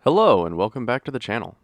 Hello and welcome back to the channel.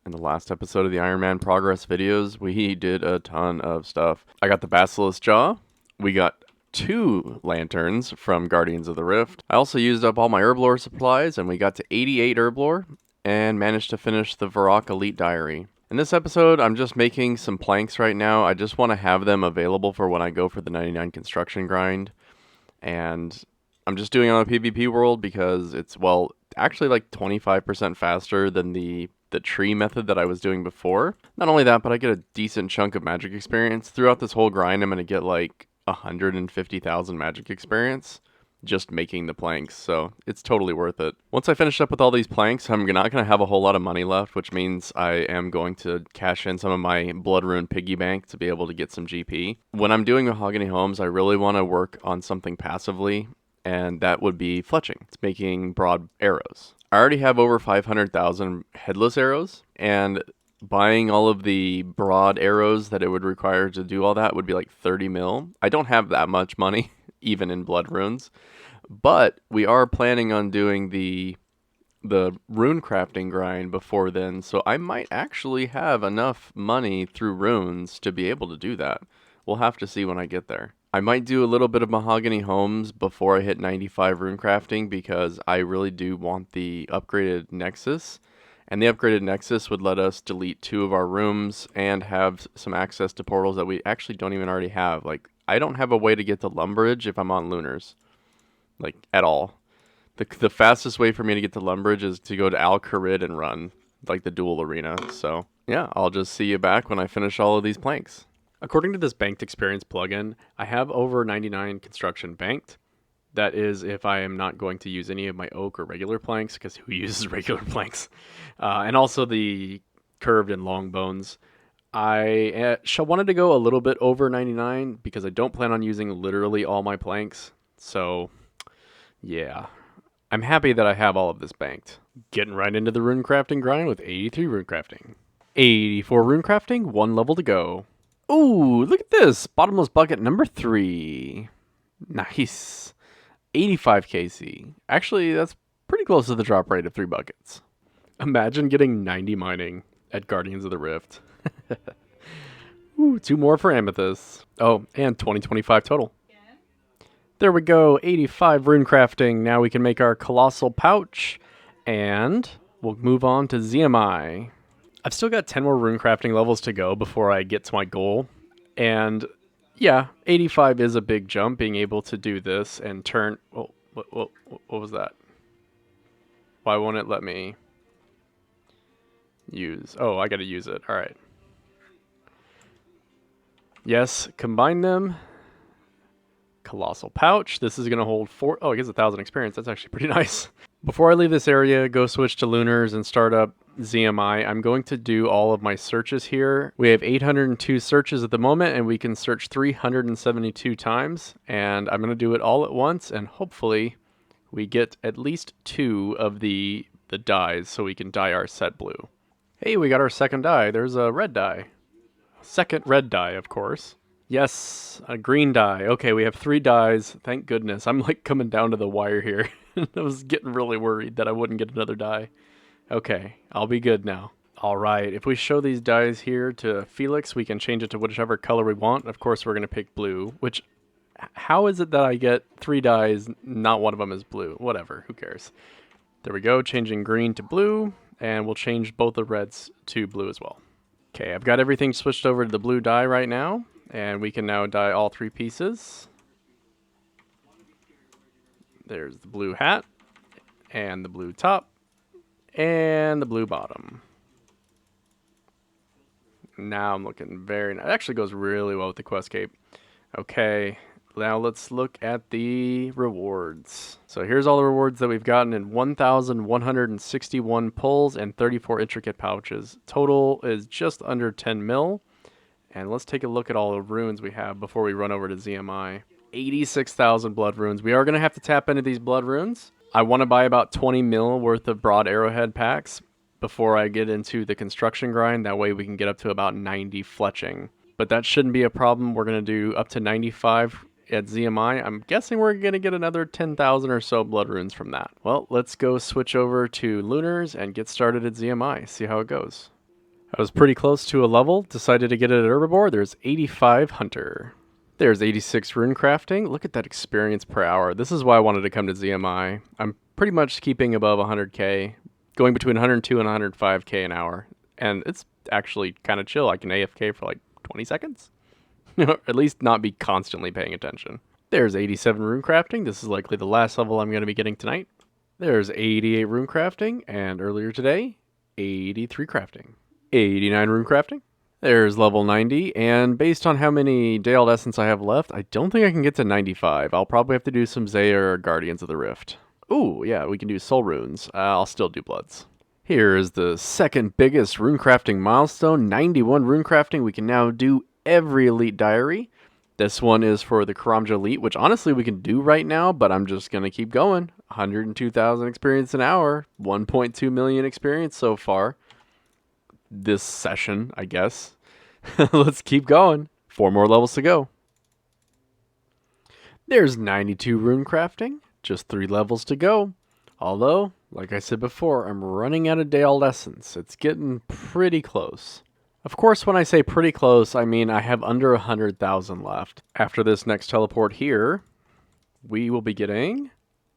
In the last episode of the Iron Man Progress videos, we did a ton of stuff. I got the Basilisk Jaw, we got 2 lanterns from Guardians of the Rift. I also used up all my herblore supplies and we got to 88 herblore and managed to finish the Varrock Elite Diary. In this episode, I'm just making some planks right now. I just want to have them available for when I go for the 99 construction grind. And I'm just doing it on a PvP world because it's, well, actually like 25% faster than the tree method that I was doing before. Not only that, but I get a decent chunk of magic experience. Throughout this whole grind, I'm going to get like 150,000 magic experience just making the planks, so it's totally worth it. Once I finish up with all these planks, I'm not going to have a whole lot of money left, which means I am going to cash in some of my Blood Rune piggy bank to be able to get some GP. When I'm doing Mahogany Homes, I really want to work on something passively, and that would be fletching. It's making broad arrows. I already have over 500,000 headless arrows, and buying all of the broad arrows that it would require to do all that would be like 30 mil. I don't have that much money, even in Blood Runes, but we are planning on doing the rune crafting grind before then, so I might actually have enough money through runes to be able to do that. We'll have to see when I get there. I might do a little bit of Mahogany Homes before I hit 95 rune crafting because I really do want the upgraded Nexus. And the upgraded Nexus would let us delete 2 of our rooms and have some access to portals that we actually don't even already have. Like, I don't have a way to get to Lumbridge if I'm on Lunars. Like, at all. The fastest way for me to get to Lumbridge is to go to Al Kharid and run, like, the dual arena. So, yeah, I'll just see you back when I finish all of these planks. According to this banked experience plugin, I have over 99 construction banked. That is if I am not going to use any of my oak or regular planks, because who uses regular planks? And also the curved and long bones. I wanted to go a little bit over 99 because I don't plan on using literally all my planks. So, yeah. I'm happy that I have all of this banked. Getting right into the rune crafting grind with 83 rune crafting. 84 rune crafting, 1 level to go. Ooh, look at this. Bottomless bucket number 3. Nice. 85 KC. Actually, that's pretty close to the drop rate of 3 buckets. Imagine getting 90 mining at Guardians of the Rift. Ooh, 2 more for Amethyst. Oh, and 2025 total. There we go, 85 rune crafting. Now we can make our colossal pouch, and we'll move on to ZMI. I've still got 10 more rune crafting levels to go before I get to my goal, and yeah, 85 is a big jump, being able to do this and turn... Oh, what was that? Why won't it let me use... Oh, I gotta use it. Alright. Yes, combine them. Colossal pouch. This is going to hold 4... Oh, it gives 1,000 experience. That's actually pretty nice. Before I leave this area, go switch to Lunars and start up ZMI. I'm going to do all of my searches here. We have 802 searches at the moment, and we can search 372 times. And I'm going to do it all at once, and hopefully we get at least 2 of the dyes so we can dye our set blue. Hey, we got our second dye. There's a red dye. Second red dye, of course. Yes, a green dye. Okay, we have 3 dyes. Thank goodness. I'm like coming down to the wire here. I was getting really worried that I wouldn't get another dye. Okay, I'll be good now. All right, if we show these dyes here to Felix, we can change it to whichever color we want. Of course, we're going to pick blue, which... How is it that I get 3 dyes, not one of them is blue? Whatever, who cares? There we go, changing green to blue, and we'll change both the reds to blue as well. Okay, I've got everything switched over to the blue dye right now. And we can now dye all 3 pieces. There's the blue hat, and the blue top, and the blue bottom. Now I'm looking very nice. It actually goes really well with the quest cape. Okay, now let's look at the rewards. So here's all the rewards that we've gotten in 1,161 pulls and 34 intricate pouches. Total is just under 10 mil. And let's take a look at all the runes we have before we run over to ZMI. 86,000 blood runes. We are going to have to tap into these blood runes. I want to buy about 20 mil worth of broad arrowhead packs before I get into the construction grind. That way we can get up to about 90 fletching. But that shouldn't be a problem. We're going to do up to 95 at ZMI. I'm guessing we're going to get another 10,000 or so blood runes from that. Well, let's go switch over to Lunars and get started at ZMI, see how it goes. I was pretty close to a level, decided to get it at Herbivore. There's 85 Hunter. There's 86 rune crafting. Look at that experience per hour. This is why I wanted to come to ZMI. I'm pretty much keeping above 100k, going between 102 and 105k an hour. And it's actually kind of chill. I can AFK for like 20 seconds. At least not be constantly paying attention. There's 87 rune crafting. This is likely the last level I'm going to be getting tonight. There's 88 rune crafting, and earlier today, 83 crafting. 89 rune crafting. There's level 90, and based on how many Dayalled Essence I have left, I don't think I can get to 95. I'll probably have to do some Zaya or Guardians of the Rift. Ooh, yeah, we can do soul runes. I'll still do bloods. Here is the second biggest rune crafting milestone, 91 rune crafting. We can now do every elite diary. This one is for the Karamja Elite, which honestly we can do right now, but I'm just going to keep going. 102,000 experience an hour, 1.2 million experience so far. This session, I guess. Let's keep going. 4 more levels to go. There's 92 rune crafting, just 3 levels to go. Although, like I said before, I'm running out of Dayalled Essence. It's getting pretty close. Of course, when I say pretty close, I mean I have under 100,000 left. After this next teleport here, we will be getting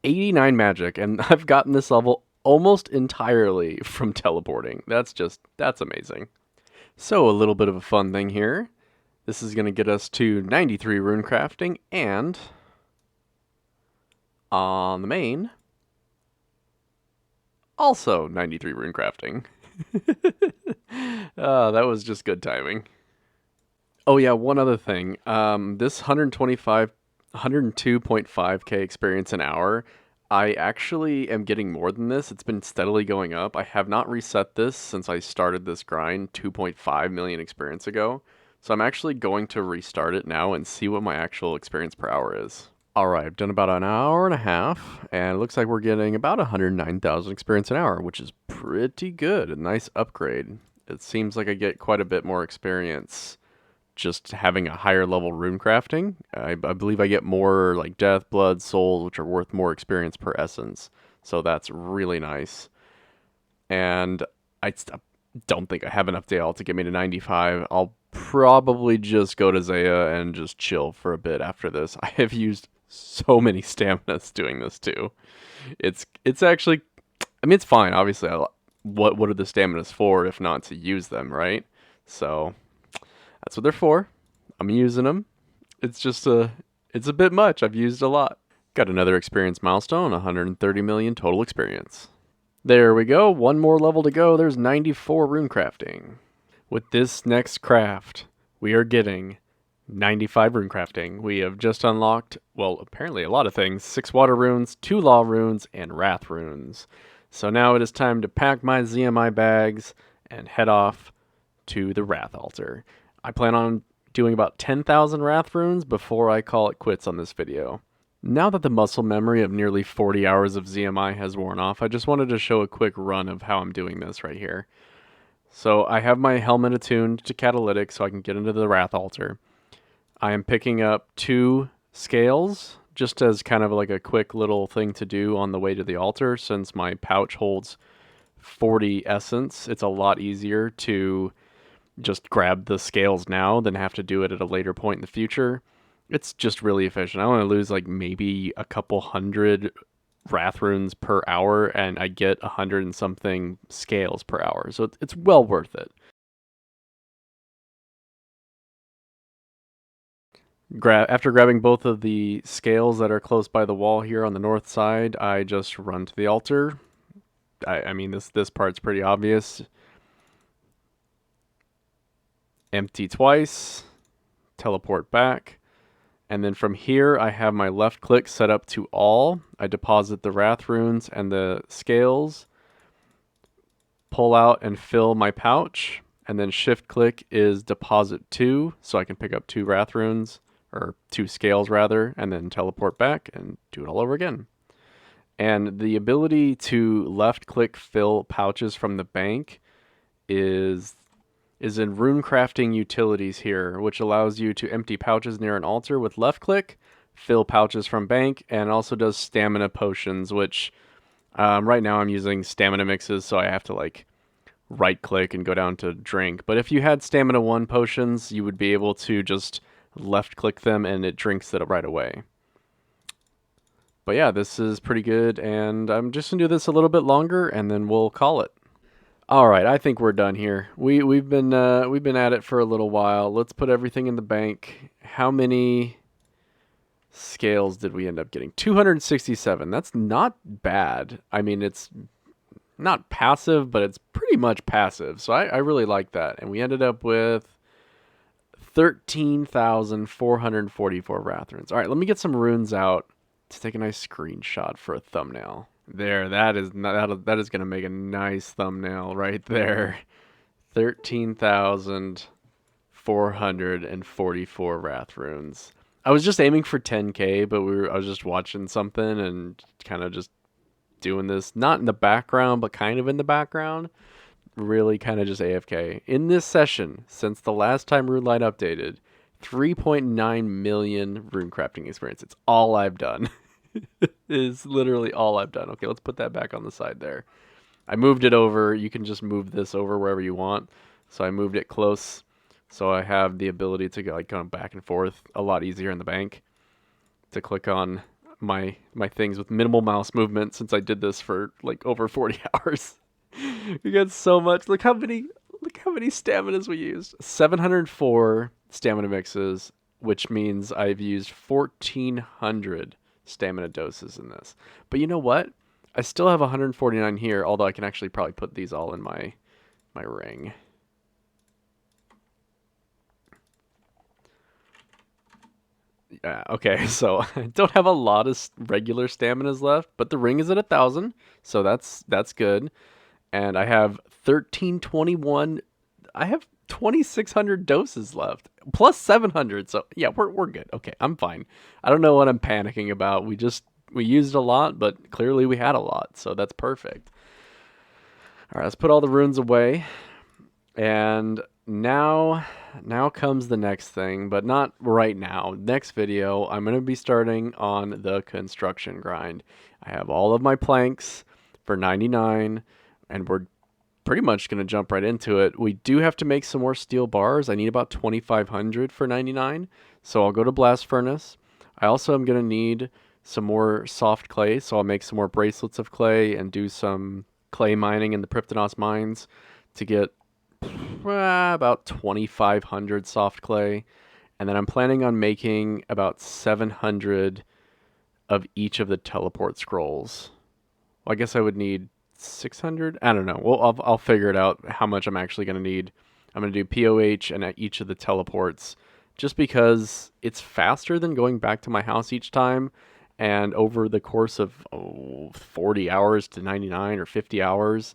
89 magic, and I've gotten this level almost entirely from teleporting. That's amazing. So a little bit of a fun thing here. This is going to get us to 93 rune crafting, and on the main, also 93 rune crafting. That was just good timing. Oh yeah, one other thing. This 102.5k experience an hour, I actually am getting more than this. It's been steadily going up. I have not reset this since I started this grind 2.5 million experience ago. So I'm actually going to restart it now and see what my actual experience per hour is. Alright, I've done about an hour and a half, and it looks like we're getting about 109,000 experience an hour, which is pretty good. A nice upgrade. It seems like I get quite a bit more experience just having a higher level rune crafting. I believe I get more like death, blood, souls, which are worth more experience per essence. So that's really nice. And I don't think I have enough Dayall to get me to 95. I'll probably just go to Zaya and just chill for a bit after this. I have used so many staminas doing this too. It's actually, I mean, it's fine. Obviously, what are the staminas for if not to use them, right? So that's what they're for. I'm using them. It's a bit much. I've used a lot. Got another experience milestone, 130 million total experience. There we go. One more level to go. There's 94 rune crafting. With this next craft, we are getting 95 rune crafting. We have just unlocked, well, apparently a lot of things. 6 water runes, 2 law runes, and wrath runes. So now it is time to pack my ZMI bags and head off to the wrath altar. I plan on doing about 10,000 wrath runes before I call it quits on this video. Now that the muscle memory of nearly 40 hours of ZMI has worn off, I just wanted to show a quick run of how I'm doing this right here. So I have my helmet attuned to catalytic so I can get into the wrath altar. I am picking up 2 scales, just as kind of like a quick little thing to do on the way to the altar. Since my pouch holds 40 essence, it's a lot easier to just grab the scales now than have to do it at a later point in the future. It's just really efficient. I want to lose like maybe a couple hundred wrath runes per hour, and I get 100 and something scales per hour. So it's well worth it. After grabbing both of the scales that are close by the wall here on the north side, I just run to the altar. I mean, this part's pretty obvious. Empty twice, teleport back, and then from here I have my left click set up to all. I deposit the wrath runes and the scales, pull out and fill my pouch, and then shift click is deposit 2, so I can pick up 2 wrath runes, or 2 scales rather, and then teleport back and do it all over again. And the ability to left click fill pouches from the bank is in rune crafting utilities here, which allows you to empty pouches near an altar with left click, fill pouches from bank, and also does stamina potions, which right now I'm using stamina mixes, so I have to like right click and go down to drink. But if you had stamina 1 potions, you would be able to just left click them and it drinks it right away. But yeah, this is pretty good, and I'm just gonna do this a little bit longer and then we'll call it. All right, I think we're done here. We've been at it for a little while. Let's put everything in the bank. How many scales did we end up getting? 267. That's not bad. I mean, it's not passive, but it's pretty much passive. So I really like that. And we ended up with 13,444 wrath runes. All right, let me get some runes out to take a nice screenshot for a thumbnail. There, that is going to make a nice thumbnail right there. 13,444 wrath runes. I was just aiming for 10k, but I was just watching something and kind of just doing this, not in the background, but kind of in the background. Really kind of just AFK. In this session, since the last time RuneLite updated, 3.9 million rune crafting experience. It's all I've done. Is literally all I've done. Okay, let's put that back on the side there. I moved it over. You can just move this over wherever you want. So I moved it close, so I have the ability to go like going back and forth a lot easier in the bank. To click on my things with minimal mouse movement, since I did this for like over 40 hours. We got so much. Look how many staminas we used. 704 stamina mixes, which means I've used 1,400 stamina doses in this. But you know what? I still have 149 here, although I can actually probably put these all in my ring. Yeah, okay, so I don't have a lot of regular staminas left, but the ring is at 1,000, so that's good. And I have 1321. I have 2,600 doses left, plus 700. So yeah, we're good. Okay, I'm fine. I don't know what I'm panicking about. We used a lot, but clearly we had a lot, so that's perfect. All right, let's put all the runes away, and now comes the next thing, but not right now. Next video, I'm gonna be starting on the construction grind. I have all of my planks for 99. And we're pretty much going to jump right into it. We do have to make some more steel bars. I need about 2,500 for 99. So I'll go to Blast Furnace. I also am going to need some more soft clay. So I'll make some more bracelets of clay and do some clay mining in the Priptonos mines to get about 2,500 soft clay. And then I'm planning on making about 700 of each of the teleport scrolls. Well, I guess I would need 600. I don't know. Well, I'll figure it out how much I'm actually going to need. I'm going to do POH and at each of the teleports just because it's faster than going back to my house each time. And over the course of 40 hours to 99 or 50 hours,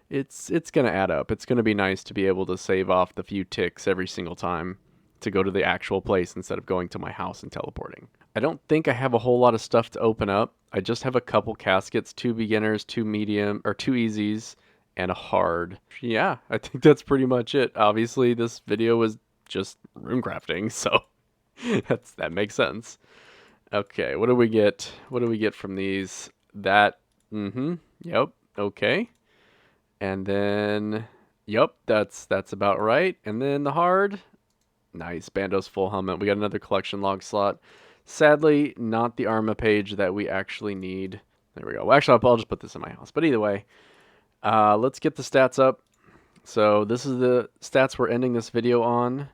it's going to add up. It's going to be nice to be able to save off the few ticks every single time to go to the actual place instead of going to my house and teleporting. I don't think I have a whole lot of stuff to open up. I just have a couple caskets, 2 beginners, 2 medium, or 2 easies, and a hard. Yeah, I think that's pretty much it. Obviously, this video was just rune crafting, so that makes sense. Okay, what do we get? What do we get from these? That, yep, okay. And then, yep, that's about right. And then the hard, nice, Bandos full helmet. We got another collection log slot. Sadly, not the Arma page that we actually need. There we go. Well, actually, I'll just put this in my house. But either way, let's get the stats up. So this is the stats we're ending this video on.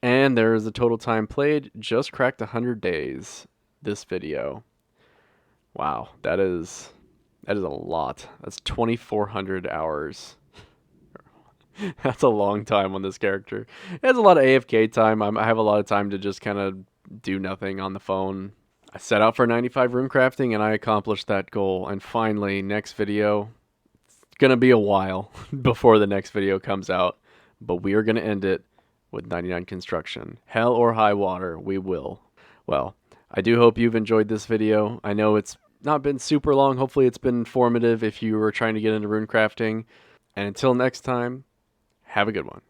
And there is a total time played. Just cracked 100 days this video. Wow, that is a lot. That's 2,400 hours. That's a long time on this character. It has a lot of AFK time. I have a lot of time to just kind of do nothing on the phone. I set out for 95 rune crafting and I accomplished that goal. And finally, next video, it's gonna be a while before the next video comes out, but we are gonna end it with 99 construction. Hell or high water, we will. Well, I do hope you've enjoyed this video. I know it's not been super long. Hopefully it's been informative if you were trying to get into rune crafting. And until next time, have a good one.